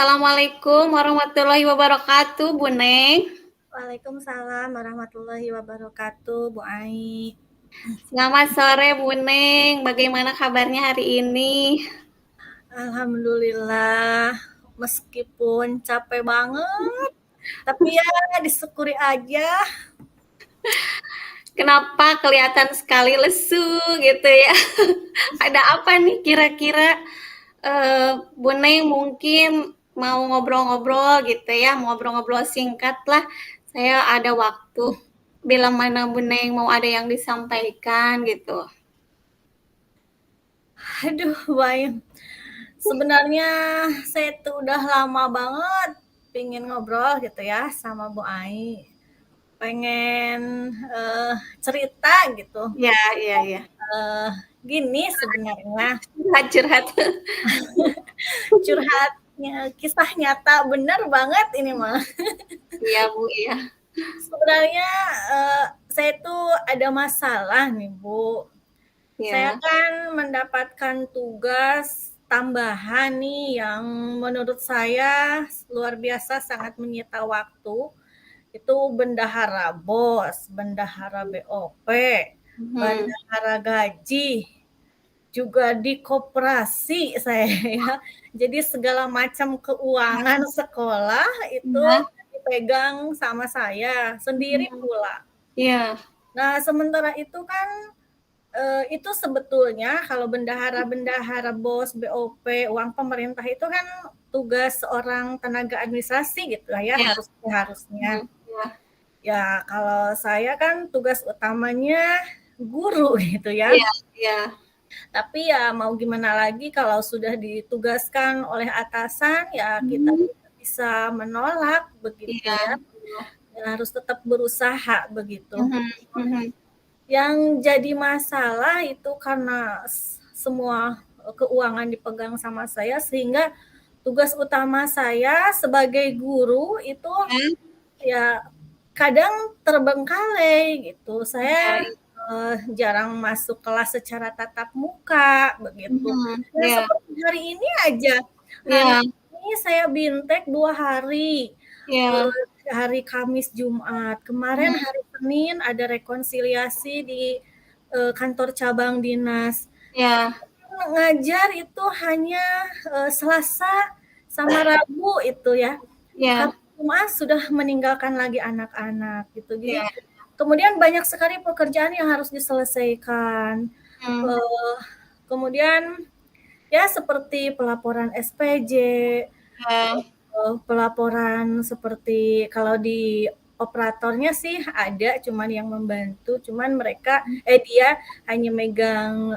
Assalamualaikum warahmatullahi wabarakatuh, Bu Neng. Waalaikumsalam warahmatullahi wabarakatuh, Bu Ai. Selamat sore, Bu Neng. Bagaimana kabarnya hari ini? Alhamdulillah, meskipun capek banget, tapi ya disyukuri aja. Kenapa kelihatan sekali lesu gitu ya? Ada apa nih kira-kira? Bu Neng mungkin mau ngobrol-ngobrol gitu ya, ngobrol-ngobrol singkat lah. Saya ada waktu. Bila mana Bu Neng mau ada yang disampaikan gitu. Aduh, Bay. Sebenarnya saya tuh udah lama banget pingin ngobrol gitu ya sama Bu Ai. Pengen cerita gitu. Ya, iya, iya. Gini sebenarnya Curhat-curhat. curhatnya kisah nyata bener banget ini mah. Iya, Bu, iya. Sebenarnya saya tuh ada masalah nih, Bu. Saya Ya, kan mendapatkan tugas tambahan nih yang menurut saya luar biasa sangat menyita waktu. Itu bendahara BOS, bendahara BOP, mhm. bendahara gaji, juga di koperasi saya ya. Jadi segala macam keuangan sekolah itu Iya, dipegang sama saya sendiri mhm. pula. Iya, Nah, sementara itu kan itu sebetulnya kalau bendahara-bendahara BOS, BOP, uang pemerintah itu kan tugas seorang tenaga administrasi gitu lah ya iya, harusnya. mhm, iya, Ya, kalau saya kan tugas utamanya guru gitu ya. iya, iya, Tapi ya mau gimana lagi kalau sudah ditugaskan oleh atasan ya kita mhm, tidak bisa menolak begitu iya, ya. iya, Ya harus tetap berusaha begitu. mhm, mhm, Yang jadi masalah itu karena semua keuangan dipegang sama saya sehingga tugas utama saya sebagai guru itu iya, ya kadang terbengkalai gitu. iya, Saya jarang masuk kelas secara tatap muka begitu. mhm, Nah, iya, seperti hari ini aja. Hari iya, ini saya bintek 2 hari. iya, Hari Kamis, Jumat. Kemarin mhm, hari Senin ada rekonsiliasi di kantor cabang dinas. iya, Ngajar itu hanya Selasa sama Rabu itu ya. iya, Hari Jumat sudah meninggalkan lagi anak-anak gitu. Jadi iya, kemudian banyak sekali pekerjaan yang harus diselesaikan. mhm, Eh, Kemudian ya seperti pelaporan SPJ, iya, pelaporan seperti kalau di operatornya sih ada, cuman yang membantu, cuman dia hanya megang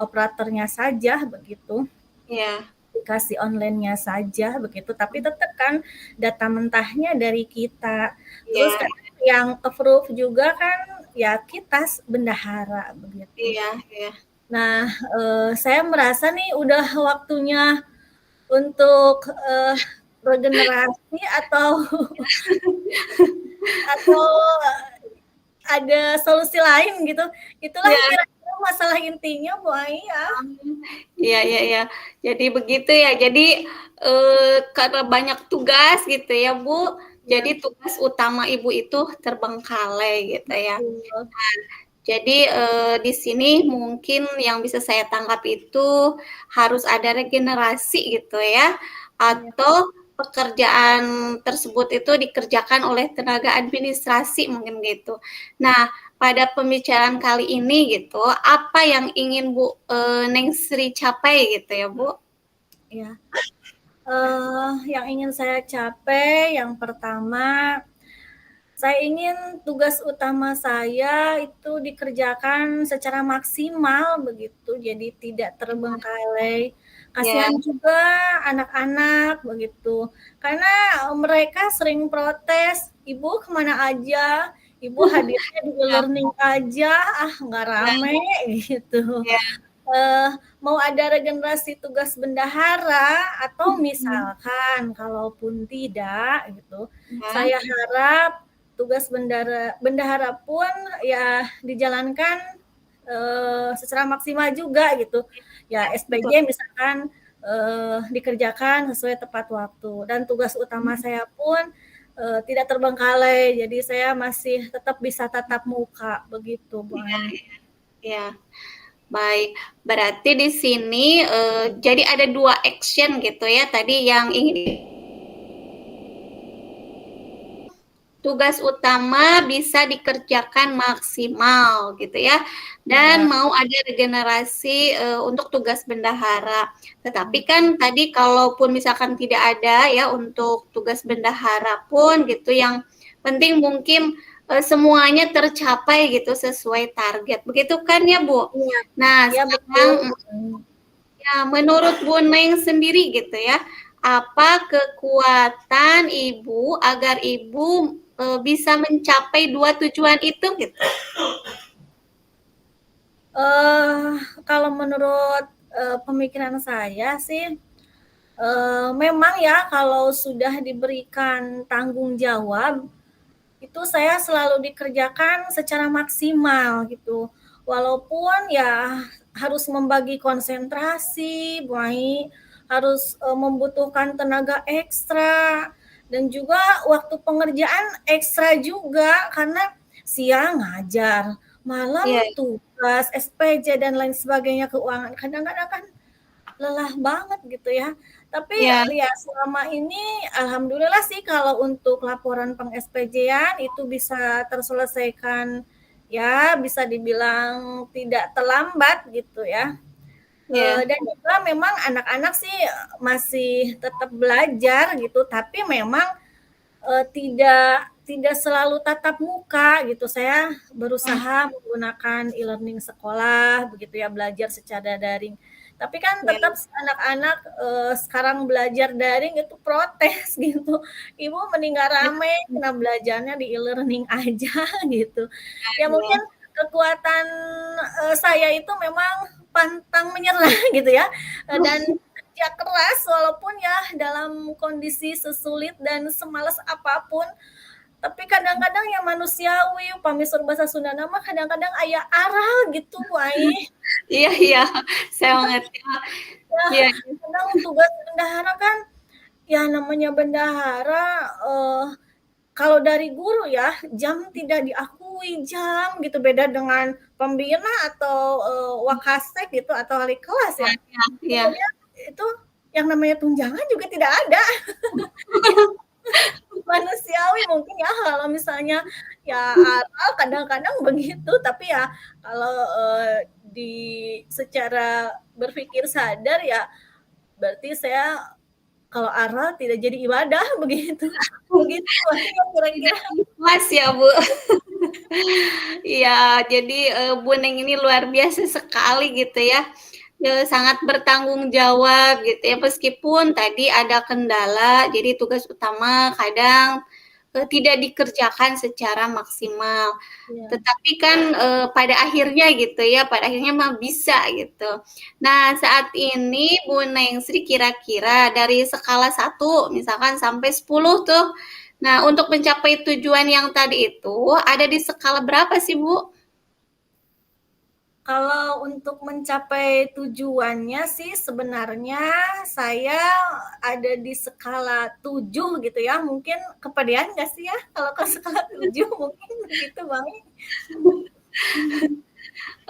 operatornya saja begitu, iya, aplikasi online-nya saja begitu, tapi tetap kan data mentahnya dari kita. Terus iya, kan yang approve juga kan ya kita bendahara begitu. iya, iya, Nah, saya merasa nih udah waktunya untuk regenerasi atau ada solusi lain gitu. Itulah iya, kira-kira masalah intinya, Bu Ai ya. iya, iya, iya. Jadi begitu ya. Jadi karena banyak tugas gitu ya, Bu. Ya, Jadi tugas utama Ibu itu terbengkalai gitu ya. betul. Jadi di sini mungkin yang bisa saya tangkap itu harus ada regenerasi gitu ya, Ya, atau pekerjaan tersebut itu dikerjakan oleh tenaga administrasi mungkin gitu. Nah, pada pembicaraan kali ini gitu, apa yang ingin Bu Neng Sri capai gitu ya Bu? ya. Yang ingin saya capai yang pertama, saya ingin tugas utama saya itu dikerjakan secara maksimal begitu, jadi tidak terbengkalai. Ya, Kasihan juga anak-anak begitu, karena mereka sering protes, "Ibu kemana aja? Ibu hadirnya di ya, e-learning aja, nggak ya, rame," gitu. ya, eh, Mau ada regenerasi tugas bendahara atau mhm, misalkan kalaupun tidak gitu, ya, saya harap tugas bendahara pun ya dijalankan secara maksimal juga gitu. Ya betul. SPJ misalkan dikerjakan sesuai tepat waktu. Dan tugas utama saya pun tidak terbengkalai, jadi saya masih tetap bisa tatap muka begitu, Bu Ai. Ya, baik. Berarti di sini jadi ada 2 action gitu ya. Tadi yang ingin tugas utama bisa dikerjakan maksimal gitu ya. Dan Ya, mau ada regenerasi untuk tugas bendahara. Tetapi kan tadi kalaupun misalkan tidak ada ya untuk tugas bendahara pun gitu, yang penting mungkin semuanya tercapai gitu sesuai target. Begitu kan ya, Bu? iya, Nah, iya betul. sekarang ya menurut Bu Neng sendiri gitu ya, apa kekuatan Ibu agar Ibu bisa mencapai 2 tujuan itu gitu? Kalau menurut pemikiran saya sih, memang ya kalau sudah diberikan tanggung jawab, itu saya selalu dikerjakan secara maksimal gitu. Walaupun ya harus membagi konsentrasi, harus membutuhkan tenaga ekstra dan juga waktu pengerjaan ekstra juga karena siang ngajar, Iya, malam tugas, SPJ dan lain sebagainya keuangan. Kadang-kadang kan lelah banget gitu ya. Tapi iya, ya selama ini alhamdulillah sih kalau untuk laporan peng-SPJ-an itu bisa terselesaikan ya bisa dibilang tidak terlambat gitu ya. iya, Dan juga memang anak-anak sih masih tetap belajar gitu, tapi memang tidak tidak selalu tatap muka gitu. Saya berusaha menggunakan e-learning sekolah begitu ya, belajar secara daring. Tapi kan iya, tetap anak-anak sekarang belajar daring itu protes gitu. Ibu mending gak rame, kena belajarnya di e-learning aja gitu. Ya mungkin iya, kekuatan saya itu memang pantang menyerah gitu ya, dan kerja keras walaupun ya dalam kondisi sesulit dan semales apapun. Tapi kadang-kadang yang manusiawi, pamisur bahasa Sunda nama kadang-kadang aya aral gitu, Wai. iya, iya, saya mengerti. Ya, Iya, kadang tugas bendahara kan, ya namanya bendahara, kalau dari guru ya, jam tidak diakui jam gitu, beda dengan pembina atau wakasek gitu atau wali kelas ya. iya, iya, Kemudian itu yang namanya tunjangan juga tidak ada. Manusiawi mungkin ya kalau misalnya ya aral kadang-kadang begitu, tapi ya kalau di secara berpikir sadar ya berarti saya kalau aral tidak jadi ibadah begitu. Begitu ya tidak kira-kira. ikhlas ya, Bu. Iya, jadi Bu Neng ini luar biasa sekali gitu ya. Sangat bertanggung jawab gitu ya, meskipun tadi ada kendala, jadi tugas utama kadang tidak dikerjakan secara maksimal. Ya. Tetapi kan pada akhirnya gitu ya, pada akhirnya mah bisa gitu. Nah, saat ini Bu Neng Sri kira-kira dari skala 1 misalkan sampai 10 tuh. Nah, untuk mencapai tujuan yang tadi itu ada di skala berapa sih, Bu? Kalau untuk mencapai tujuannya sih sebenarnya saya ada di skala 7 gitu ya. Mungkin kepedean nggak sih ya kalau ke skala 7 mungkin begitu Bang.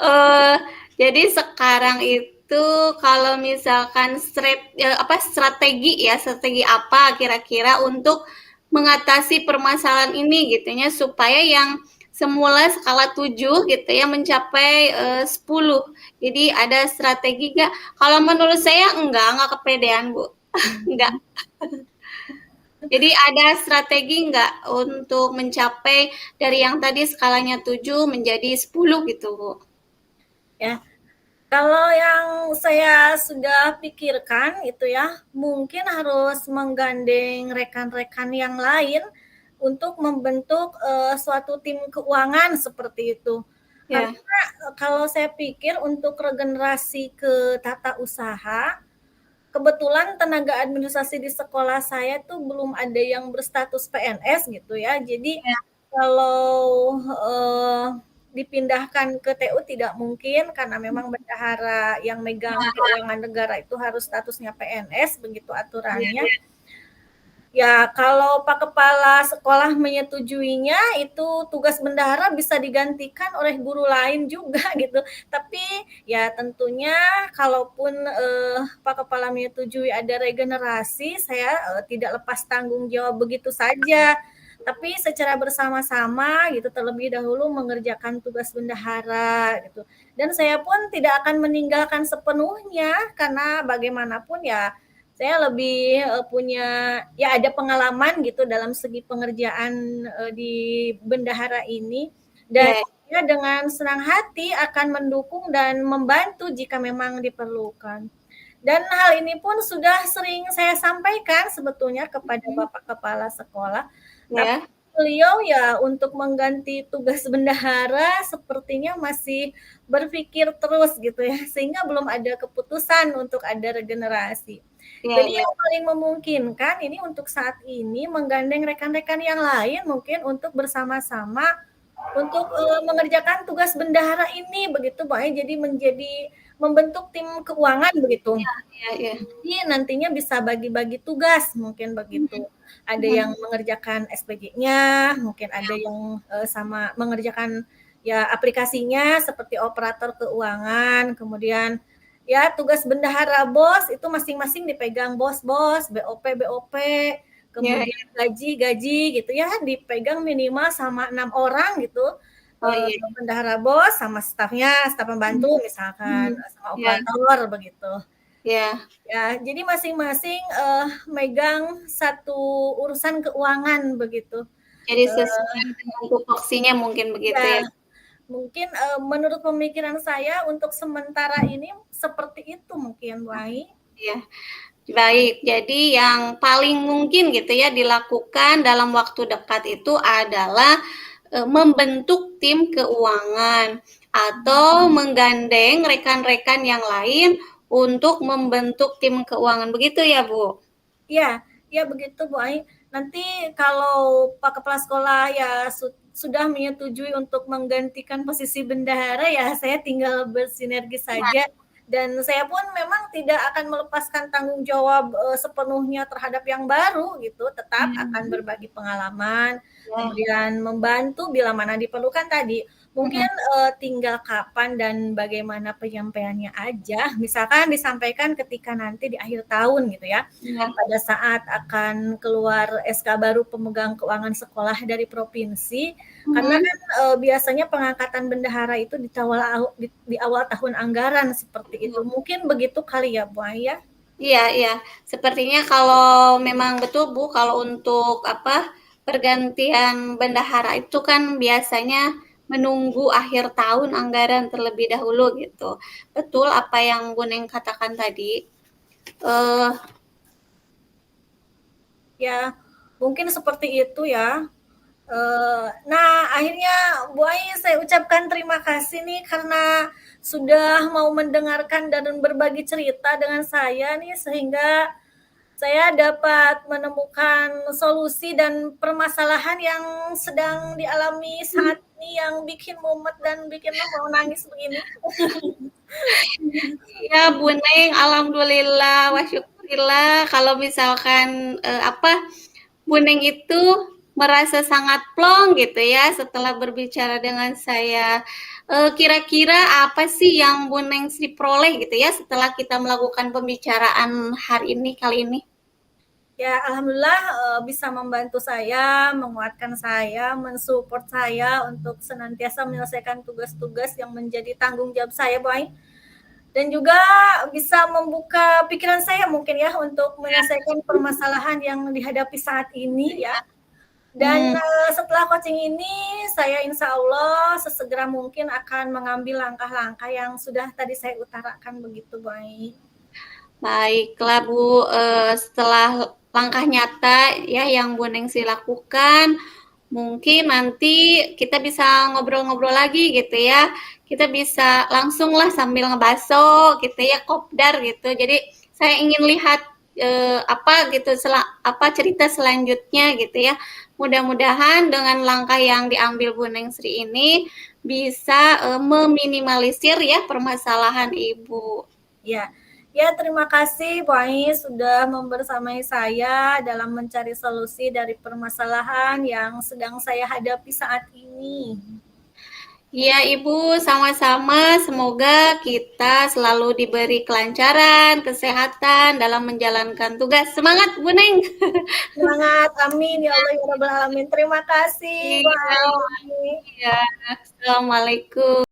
Eee, jadi sekarang itu kalau misalkan strategi apa kira-kira untuk mengatasi permasalahan ini gitu ya, supaya yang semula skala 7 gitu ya mencapai 10. Jadi ada strategi nggak? Kalau menurut saya enggak kepedean, Bu. Enggak. Jadi ada strategi nggak untuk mencapai dari yang tadi skalanya 7 menjadi 10 gitu, Bu? Ya, kalau yang saya sudah pikirkan itu ya, mungkin harus menggandeng rekan-rekan yang lain untuk membentuk suatu tim keuangan seperti itu. Ya, Karena kalau saya pikir untuk regenerasi ke tata usaha, kebetulan tenaga administrasi di sekolah saya tuh belum ada yang berstatus PNS gitu ya. Jadi ya, kalau dipindahkan ke TU tidak mungkin karena memang bendahara yang megang keuangan negara itu harus statusnya PNS, begitu aturannya. Ya, kalau Pak Kepala Sekolah menyetujuinya, itu tugas bendahara bisa digantikan oleh guru lain juga gitu. Tapi ya tentunya kalaupun Pak Kepala menyetujui ada regenerasi, saya tidak lepas tanggung jawab begitu saja. Tapi secara bersama-sama gitu terlebih dahulu mengerjakan tugas bendahara gitu. Dan saya pun tidak akan meninggalkan sepenuhnya karena bagaimanapun ya saya lebih punya ya ada pengalaman gitu dalam segi pengerjaan di bendahara ini dan ya dengan senang hati akan mendukung dan membantu jika memang diperlukan. Dan hal ini pun sudah sering saya sampaikan sebetulnya kepada Bapak Kepala Sekolah. Tapi beliau ya untuk mengganti tugas bendahara sepertinya masih berpikir terus gitu ya, sehingga belum ada keputusan untuk ada regenerasi. Jadi yang paling memungkinkan ini untuk saat ini menggandeng rekan-rekan yang lain mungkin untuk bersama-sama untuk mengerjakan tugas bendahara ini begitu Pak. Jadi membentuk tim keuangan begitu. Jadi nantinya bisa bagi-bagi tugas mungkin begitu. Ada yang mengerjakan SPJ-nya, mungkin ada yang sama mengerjakan ya aplikasinya seperti operator keuangan, kemudian ya tugas bendahara bos itu masing-masing dipegang bos-bos, BOP, kemudian gaji gitu ya dipegang minimal sama 6 orang gitu. Bendahara bos sama staf pembantu misalkan, sama operator begitu. Ya, jadi masing-masing megang satu urusan keuangan begitu. Jadi sesuai dengan tupoksinya mungkin begitu ya. Mungkin menurut pemikiran saya untuk sementara ini seperti itu mungkin, Bu Ai. Ya. Baik, jadi yang paling mungkin gitu ya dilakukan dalam waktu dekat itu adalah membentuk tim keuangan atau menggandeng rekan-rekan yang lain untuk membentuk tim keuangan. Begitu ya, Bu? Iya, ya begitu, Bu Ai. Nanti kalau Pak Kepala Sekolah ya sudah menyetujui untuk menggantikan posisi bendahara ya saya tinggal bersinergi saja. Dan saya pun memang tidak akan melepaskan tanggung jawab sepenuhnya terhadap yang baru gitu, tetap akan berbagi pengalaman, kemudian membantu bila mana diperlukan tadi. Mungkin tinggal kapan dan bagaimana penyampaiannya aja. Misalkan disampaikan ketika nanti di akhir tahun gitu ya. Pada saat akan keluar SK baru pemegang keuangan sekolah dari provinsi. Karena kan biasanya pengangkatan bendahara itu di awal tahun anggaran seperti itu. Mungkin begitu kali ya Bu Ai ya? Iya. Sepertinya kalau memang betul Bu, kalau untuk pergantian bendahara itu kan biasanya menunggu akhir tahun anggaran terlebih dahulu gitu. Betul apa yang Bu Neng katakan tadi. Ya, mungkin seperti itu ya. Nah, akhirnya Bu Ai saya ucapkan terima kasih nih karena sudah mau mendengarkan dan berbagi cerita dengan saya nih sehingga saya dapat menemukan solusi dan permasalahan yang sedang dialami saat ini yang bikin mumet dan bikin mau nangis begini. Ya Bu Neng, alhamdulillah wa syukurillah kalau misalkan Bu Neng itu merasa sangat plong gitu ya setelah berbicara dengan saya. Kira-kira apa sih yang Bu Neng diperoleh gitu ya setelah kita melakukan pembicaraan hari ini kali ini? Ya, alhamdulillah bisa membantu saya, menguatkan saya, mensupport saya untuk senantiasa menyelesaikan tugas-tugas yang menjadi tanggung jawab saya, Bu Ai. Dan juga bisa membuka pikiran saya mungkin ya untuk menyelesaikan permasalahan yang dihadapi saat ini ya. Dan setelah coaching ini, saya insya Allah sesegera mungkin akan mengambil langkah-langkah yang sudah tadi saya utarakan begitu, Bu Ai. Baiklah Bu, setelah langkah nyata ya yang Bu Nengsi lakukan, mungkin nanti kita bisa ngobrol-ngobrol lagi gitu ya. Kita bisa langsung lah sambil ngebaso gitu ya, kopdar gitu. Jadi saya ingin lihat apa gitu apa cerita selanjutnya gitu ya. Mudah-mudahan dengan langkah yang diambil Bu Neng Sri ini bisa meminimalisir ya permasalahan Ibu. Ya, ya terima kasih Bu Ais sudah membersamai saya dalam mencari solusi dari permasalahan yang sedang saya hadapi saat ini. Iya Ibu, sama-sama. Semoga kita selalu diberi kelancaran, kesehatan dalam menjalankan tugas. Semangat Bu Neng. Semangat, amin ya Allah ya Rabbal Alamin. Terima kasih Bu Iya, Ais. iya. Assalamualaikum.